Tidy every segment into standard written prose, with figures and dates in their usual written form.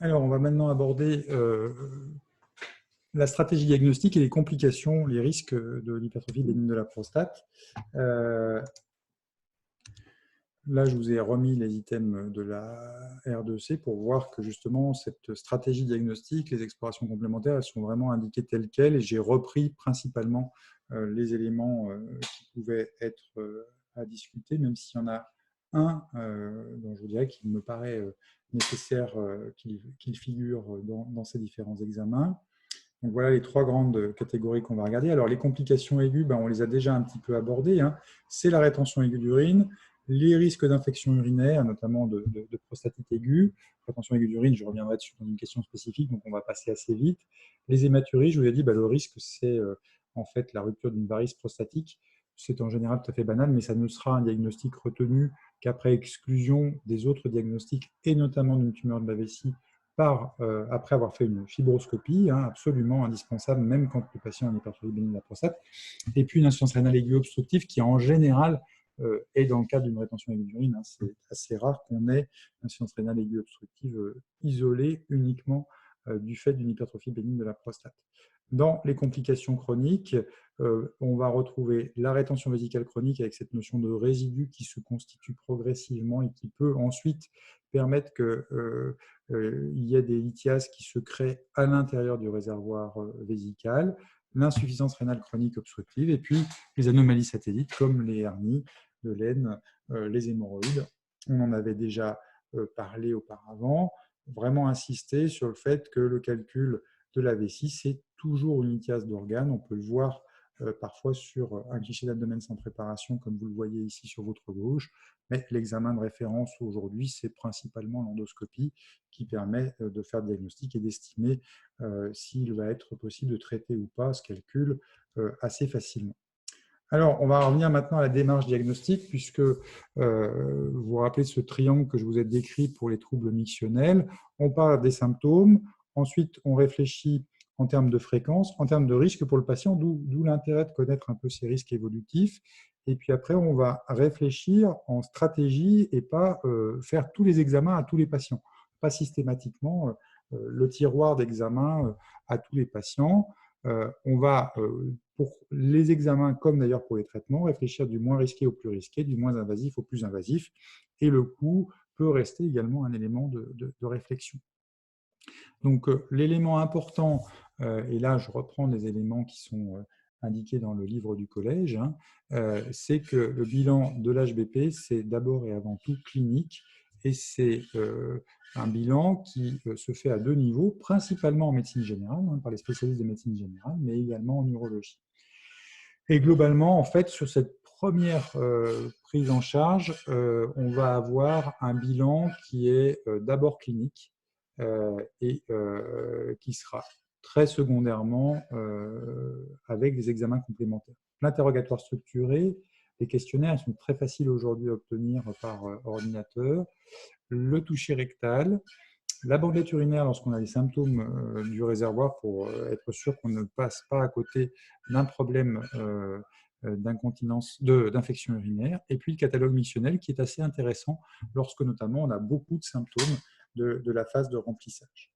Alors, on va maintenant aborder la stratégie diagnostique et les complications, les risques de l'hypertrophie bénigne de la prostate. Là, je vous ai remis les items de la R2C pour voir que justement, cette stratégie diagnostique, les explorations complémentaires, elles sont vraiment indiquées telles quelles. Et j'ai repris principalement les éléments qui pouvaient être à discuter, même s'il y en a un dont je vous dirais qu'il me paraît nécessaire qu'il figure dans ces différents examens. Donc voilà les trois grandes catégories qu'on va regarder. Alors les complications aiguës, on les a déjà un petit peu abordées. C'est la rétention aiguë d'urine, les risques d'infection urinaire, notamment de prostatite aiguë. Rétention aiguë d'urine, je reviendrai dessus dans une question spécifique, donc on va passer assez vite. Les hématuries, je vous ai dit, le risque, c'est en fait la rupture d'une varice prostatique. C'est en général tout à fait banal, mais ça ne sera un diagnostic retenu qu'après exclusion des autres diagnostics, et notamment d'une tumeur de la vessie, après avoir fait une fibroscopie, absolument indispensable, même quand le patient a une hypertrophie bénigne de la prostate, et puis une insuffisance rénale aiguë obstructive qui, en général, est dans le cadre d'une rétention aiguë d'urine. C'est assez rare qu'on ait une insuffisance rénale aiguë obstructive isolée uniquement du fait d'une hypertrophie bénigne de la prostate. Dans les complications chroniques, on va retrouver la rétention vésicale chronique avec cette notion de résidu qui se constitue progressivement et qui peut ensuite permettre qu'il y ait des lithiases qui se créent à l'intérieur du réservoir vésical, l'insuffisance rénale chronique obstructive et puis les anomalies satellites comme les hernies de l'aine, les hémorroïdes. On en avait déjà parlé auparavant, vraiment insister sur le fait que le calcul de la vessie, c'est toujours une lithiase d'organes. On peut le voir parfois sur un cliché d'abdomen sans préparation, comme vous le voyez ici sur votre gauche. Mais l'examen de référence aujourd'hui, c'est principalement l'endoscopie qui permet de faire le diagnostic et d'estimer s'il va être possible de traiter ou pas ce calcul assez facilement. Alors, on va revenir maintenant à la démarche diagnostique, puisque vous vous rappelez ce triangle que je vous ai décrit pour les troubles mictionnels. On part des symptômes, ensuite on réfléchit en termes de fréquence, en termes de risque pour le patient, d'où l'intérêt de connaître un peu ces risques évolutifs. Et puis après, on va réfléchir en stratégie et pas faire tous les examens à tous les patients, pas systématiquement le tiroir d'examen à tous les patients. On va, pour les examens, comme d'ailleurs pour les traitements, réfléchir du moins risqué au plus risqué, du moins invasif au plus invasif. Et le coût peut rester également un élément de réflexion. Donc, l'élément important, et là je reprends les éléments qui sont indiqués dans le livre du collège, c'est que le bilan de l'HBP, c'est d'abord et avant tout clinique, et c'est un bilan qui se fait à deux niveaux, principalement en médecine générale, par les spécialistes de médecine générale, mais également en urologie. Et globalement, en fait, sur cette première prise en charge, on va avoir un bilan qui est d'abord clinique et qui sera très secondairement avec des examens complémentaires. L'interrogatoire structuré, les questionnaires sont très faciles aujourd'hui à obtenir par ordinateur. Le toucher rectal, la bandelette urinaire lorsqu'on a des symptômes du réservoir pour être sûr qu'on ne passe pas à côté d'un problème d'infection urinaire, et puis le catalogue missionnel qui est assez intéressant lorsque notamment on a beaucoup de symptômes de la phase de remplissage.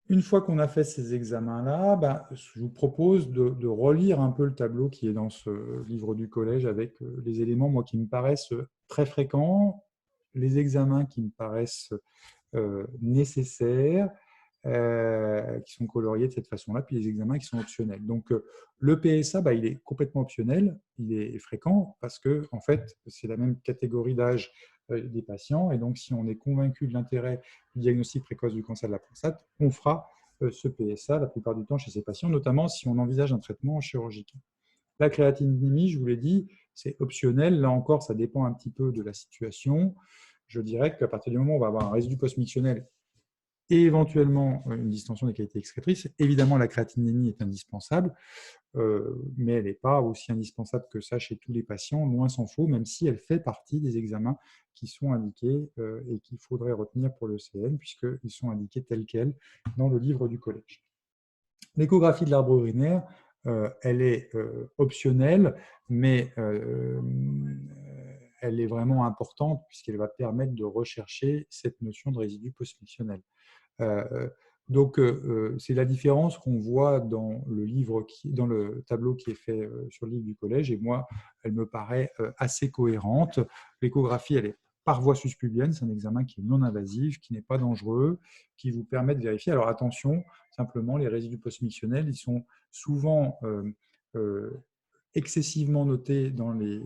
Une fois qu'on a fait ces examens-là, je vous propose de relire un peu le tableau qui est dans ce livre du collège avec les éléments moi, qui me paraissent très fréquents, les examens qui me paraissent nécessaires, qui sont coloriés de cette façon-là, puis les examens qui sont optionnels. Donc, le PSA, il est complètement optionnel, il est fréquent parce que, en fait, c'est la même catégorie d'âge des patients, et donc si on est convaincu de l'intérêt du diagnostic précoce du cancer de la prostate, on fera ce PSA la plupart du temps chez ces patients, notamment si on envisage un traitement chirurgical. La créatinémie, je vous l'ai dit, c'est optionnel. Là encore, ça dépend un petit peu de la situation. Je dirais qu'à partir du moment où on va avoir un résidu post-mictionnel et éventuellement une distension des cavités excrétrices, évidemment la créatinémie est indispensable, mais elle n'est pas aussi indispensable que ça chez tous les patients, loin s'en faut, même si elle fait partie des examens qui sont indiqués et qu'il faudrait retenir pour le CN, puisqu'ils sont indiqués tels quels dans le livre du collège. L'échographie de l'arbre urinaire, elle est optionnelle, mais elle est vraiment importante puisqu'elle va permettre de rechercher cette notion de résidu postmictionnel. Euh, donc, c'est la différence qu'on voit dans dans le tableau qui est fait sur le livre du collège. Et moi, elle me paraît assez cohérente. L'échographie, elle est par voie suspubienne. C'est un examen qui est non invasif, qui n'est pas dangereux, qui vous permet de vérifier. Alors, attention, simplement, les résidus postmictionnels, ils sont souvent excessivement notés dans les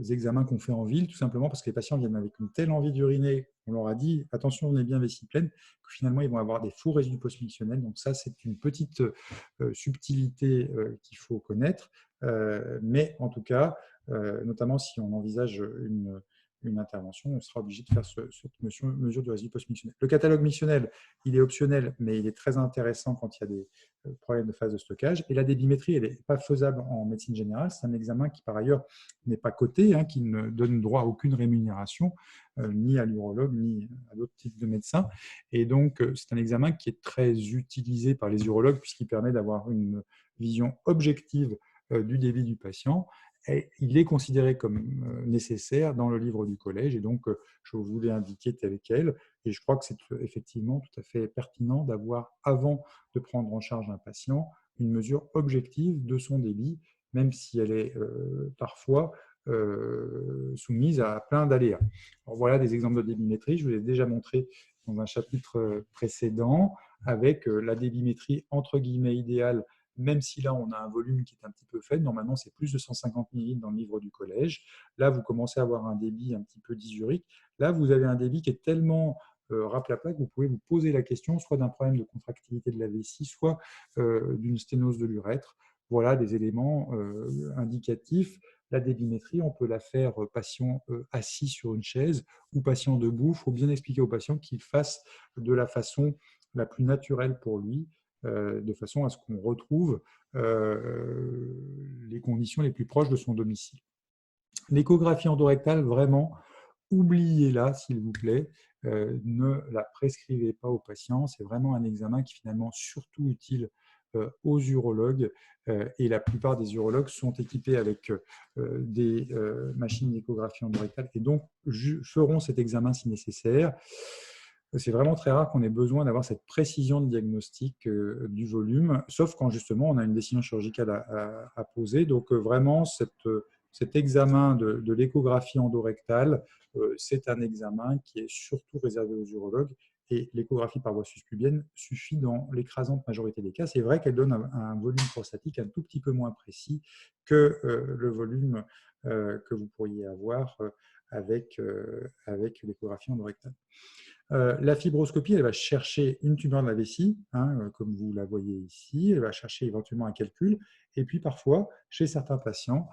examens qu'on fait en ville, tout simplement parce que les patients viennent avec une telle envie d'uriner, on leur a dit attention, on est bien vessie pleine, que finalement ils vont avoir des faux résidus postmictionnels. Donc ça, c'est une petite subtilité qu'il faut connaître, mais en tout cas, notamment si on envisage une intervention, on sera obligé de faire cette mesure du résidu postmictionnel. Le catalogue mictionnel, il est optionnel, mais il est très intéressant quand il y a des problèmes de phase de stockage. Et la débimétrie, elle n'est pas faisable en médecine générale. C'est un examen qui, par ailleurs, n'est pas coté, qui ne donne droit à aucune rémunération, ni à l'urologue, ni à d'autres types de médecins. Et donc, c'est un examen qui est très utilisé par les urologues puisqu'il permet d'avoir une vision objective du débit du patient. Et il est considéré comme nécessaire dans le livre du collège. Et donc, je voulais indiquer tel quel. Et je crois que c'est effectivement tout à fait pertinent d'avoir, avant de prendre en charge un patient, une mesure objective de son débit, même si elle est parfois soumise à plein d'aléas. Voilà des exemples de débimétrie. Je vous l'ai déjà montré dans un chapitre précédent avec la débimétrie entre guillemets idéale, même si là on a un volume qui est un petit peu faible. Normalement, c'est plus de 150 ml dans le livre du collège. Là, vous commencez à avoir un débit un petit peu dysurique. Là, vous avez un débit qui est tellement raplapla que vous pouvez vous poser la question soit d'un problème de contractilité de la vessie, soit d'une sténose de l'urètre. Voilà des éléments indicatifs. La débimétrie, on peut la faire patient assis sur une chaise ou patient debout. Il faut bien expliquer au patient qu'il fasse de la façon la plus naturelle pour lui, de façon à ce qu'on retrouve les conditions les plus proches de son domicile. L'échographie endorectale, vraiment, oubliez-la, s'il vous plaît. Ne la prescrivez pas aux patients. C'est vraiment un examen qui est finalement surtout utile aux urologues. Et la plupart des urologues sont équipés avec des machines d'échographie endorectale et donc feront cet examen si nécessaire. C'est vraiment très rare qu'on ait besoin d'avoir cette précision de diagnostic du volume, sauf quand justement on a une décision chirurgicale à poser. Donc vraiment, cet examen de l'échographie endorectale, c'est un examen qui est surtout réservé aux urologues et l'échographie par voie suspubienne suffit dans l'écrasante majorité des cas. C'est vrai qu'elle donne un volume prostatique un tout petit peu moins précis que le volume que vous pourriez avoir avec l'échographie endorectale. La fibroscopie, elle va chercher une tumeur de la vessie, comme vous la voyez ici. Elle va chercher éventuellement un calcul. Et puis parfois, chez certains patients,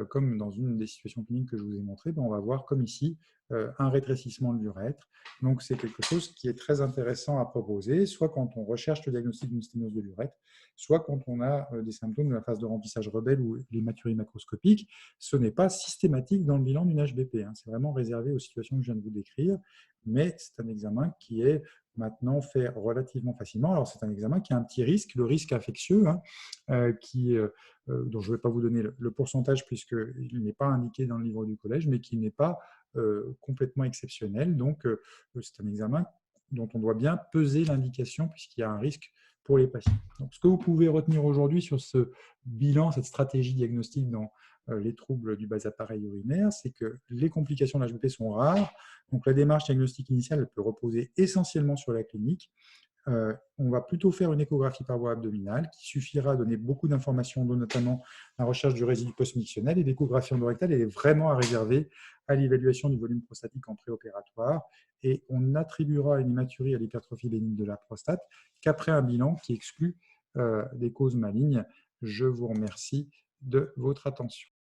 comme dans une des situations cliniques que je vous ai montrées, on va voir comme ici un rétrécissement de l'urètre. Donc c'est quelque chose qui est très intéressant à proposer, soit quand on recherche le diagnostic d'une sténose de l'urètre, soit quand on a des symptômes de la phase de remplissage rebelle ou l'hématurie macroscopique. Ce n'est pas systématique dans le bilan d'une HBP. C'est vraiment réservé aux situations que je viens de vous décrire, mais c'est un examen qui est maintenant fait relativement facilement. Alors, c'est un examen qui a un petit risque, le risque infectieux, dont je ne vais pas vous donner le pourcentage puisqu'il n'est pas indiqué dans le livre du collège, mais qui n'est pas complètement exceptionnel. Donc, c'est un examen dont on doit bien peser l'indication puisqu'il y a un risque pour les patients. Donc, ce que vous pouvez retenir aujourd'hui sur ce bilan, cette stratégie diagnostique dans les troubles du bas appareil urinaire, c'est que les complications de l'HBP sont rares. Donc, la démarche diagnostique initiale peut reposer essentiellement sur la clinique. On va plutôt faire une échographie par voie abdominale qui suffira à donner beaucoup d'informations, dont notamment la recherche du résidu postmictionnel. Et l'échographie endorectale est vraiment à réserver à l'évaluation du volume prostatique en préopératoire. Et on n'attribuera une hématurie à l'hypertrophie bénigne de la prostate qu'après un bilan qui exclut des causes malignes. Je vous remercie de votre attention.